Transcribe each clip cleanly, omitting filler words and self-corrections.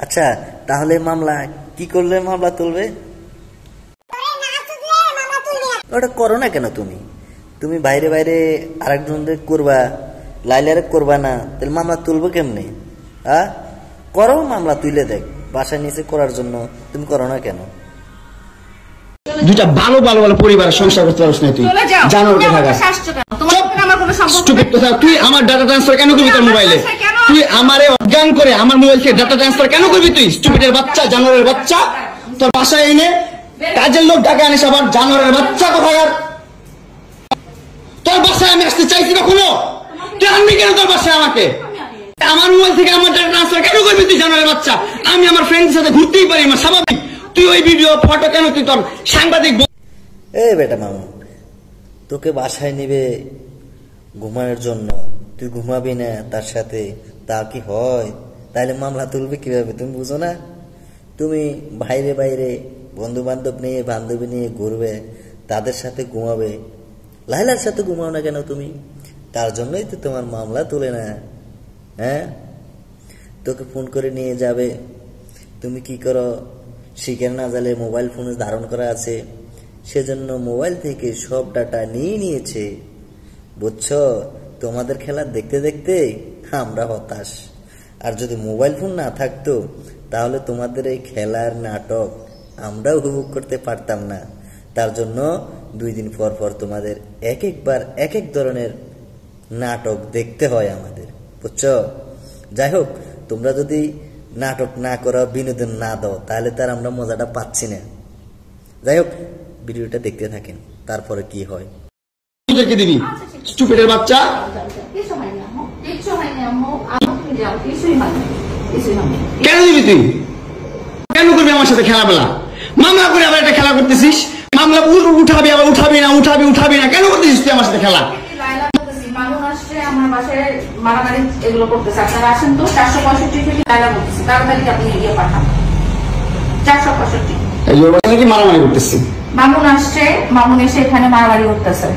আচ্ছা, তাহলে মামলা কি করলে মামলা তুলবে? ওটা করো না কেন? তুমি তুমি বাইরে বাইরে আরেকজনদের করবা, লাইলারে করবা না, তাহলে মামলা তুলবো কেমনে? করো, মামলা তুলে দেখ। বাসায় নিচে করার জন্য তুমি করো না কেন? দুইটা ভালো ভালো ভালো পরিবারের সংসার করতে পারছ না তুই? জানো তুই আমার ডাটা ট্রান্সফার কেন করবি তোর মোবাইলে? তুই আমারে অজ্ঞান করে আমার মোবাইল থেকে ডাটা ট্রান্সফার কেন করবি? তুই স্টুপিডের বাচ্চা, জানোয়ারের বাচ্চা। তোর বাসায় এনে কাজের লোক ডাকে আনিস, আবার জানোয়ারের বাচ্চা কোথাকার। তোর বাসায় আমি আসতে চাইছি কখনো? তুই আনবি কেন তোর বাসায় আমাকে? আমার মোবাইল থেকে আমার ডাটা ট্রান্সফার কেন করবি তুই, জানোয়ারের বাচ্চা? আমি আমার ফ্রেন্ডের সাথে ঘুরতেই পারি, আমার স্বাভাবিক। তুই ওই ভিডিও ফটো কেন? তুই তোর সাংবাদিক বেটা মামু, তোকে বাসায় নিবে ঘুমানোর জন্য, তুই ঘুমাবি না তার সাথে, তা কি হয়? তাইলে মামলা তুলবে কিভাবে? তুমি বুঝো না? তুমি বাইরে বাইরে বন্ধু বান্ধব নিয়ে, বান্ধবী নিয়ে ঘুরবে, তাদের সাথে ঘুমাবে, লাইলার সাথে ঘুমাও না কেন তুমি? তার জন্যই তো তোমার মামলা তুলে না। তোকে ফোন করে নিয়ে যাবে, তুমি কি করো? শিখের না জালে মোবাইল ফোনে ধারণ করা আছে, সেজন্য মোবাইল থেকে সব ডাটা নিয়ে নিয়েছে। বুঝছো? তোমাদের খেলা দেখতে দেখতে আমরা হতাশ। আর যদি মোবাইল ফোন না থাকতো তাহলে তোমাদের এই খেলার নাটক আমরা উপভোগ করতে পারতাম না। তার জন্য 2 দিন পর পর তোমাদের এক একবার এক এক ধরনের নাটক দেখতে হয় আমাদের। বুঝছো? যাই হোক, তোমরা যদি নাটক না করো, বিনোদন না দাও, তাহলে তার আমরা মজাটা পাচ্ছি না। যাই হোক, ভিডিওটা দেখতে থাকেন, তারপরে কি হয়। দিবি স্টুপিডের বাচ্চা। কেন দিবি তুই? কেন করবি আমার সাথে খেলাবেলা? মামলা করে আবার একটা খেলা করতেছিস। মামলা উঠাবি, আবার উঠাবি না, উঠাবি না, কেন করতেছিস তুই আমার সাথে খেলা? আমার বাসায় মারামারি এগুলো করতেছে। আপনারা আসেন তো, 465 থেকে লাইলা করতেছে, তাড়াতাড়ি আপনি এগিয়ে পাঠান। 465 এই ওর বাসা নাকি মারামারি করতেছে। মামুন আসছে, মামুন এসে এখানে মারামারি করতেছে,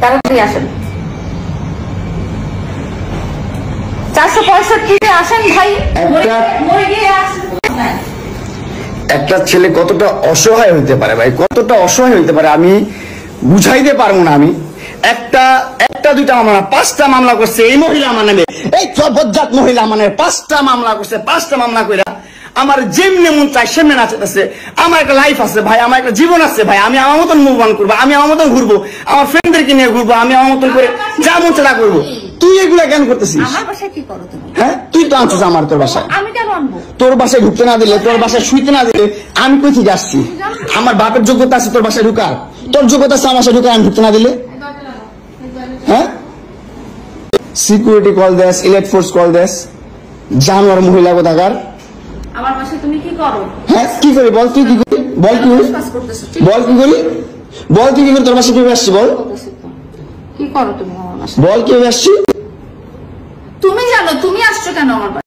তাড়াতাড়ি আসেন। 465 আসেন ভাই। একটা ছেলে কতটা অসহায় হইতে পারে ভাই, কতটা অসহায় হইতে পারে আমি বুঝাইতে পারবো না। আমি একটা 2টা মামলা, 5টা মামলা করছে এই মহিলা আমার নামে। এই বজ্জাত মহিলা আমার নামে 5টা মামলা করছে। 5টা মামলা করে আমার যেমনি মন চাই সেমনি নাচতেছে। আমার একটা লাইফ আছে ভাই, আমার একটা জীবন আছে ভাই। আমি আমার মতন মুভ অন করবো, আমি আমার মতন ঘুরবো, আমার ফ্রেন্ডদেরকে নিয়ে ঘুরবো, আমি আমার মতন করে যা মন চাই করবো। তুই এগুলা কেন করতেছিস? আমার বাসায় কি করো তুমি? তুই তো আনছিস আমার তোর বাসায়। আমি কেন আনবো? তোর বাসায় ঢুকতে না দিলে, তোর বাসায় শুইতে না দিলে আমি কই থেকে আসছি? আমার বাপের যোগ্যতা আছে তোর বাসায় ঢুকার? তোর যোগ্যতা আছে আমার বাসায় ঢুকার আমি ঢুকতে না দিলে? সিকিউরিটি কল দেস, ইলেক্ট ফোর্স কল দেস, জানোয়ার মহিলা কোথাকার। আমার বাসায় তুমি কি করো? কি করি বল? তুই কি করি বল? কি করি বল? কি করি বল? তুই কি করি? তোর বাসায় কিভাবে আসছি বল? কি করো তুমি আমার বাসায়? বল কিভাবে আসছি? তুমি জানো তুমি আসছো কেন আমার বাসায়?